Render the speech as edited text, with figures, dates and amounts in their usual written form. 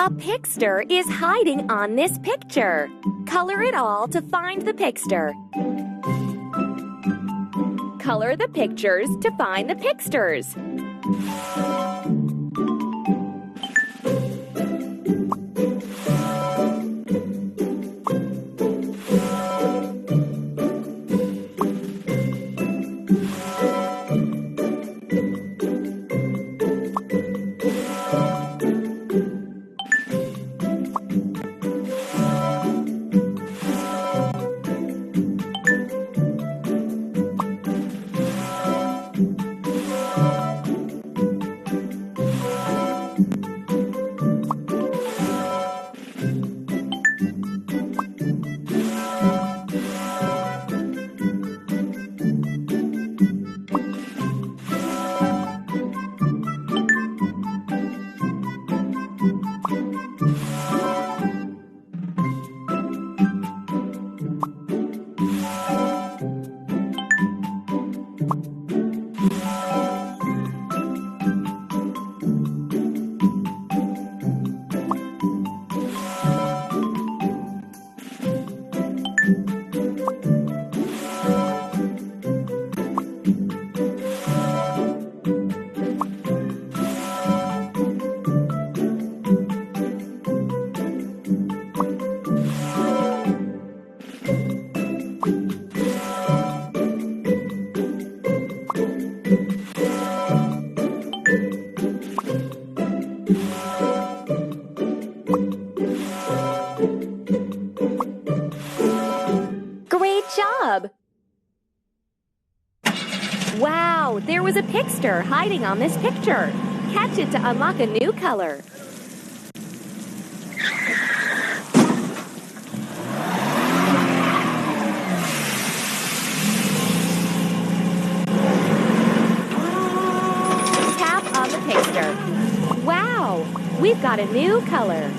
A pigster is hiding on this picture. Color it all to find the pigster. Color the pictures to find the pigsters. Great job! Wow, there was a pigster hiding on this picture. Catch it to unlock a new color. Tap on the pigster. Wow, we've got a new color.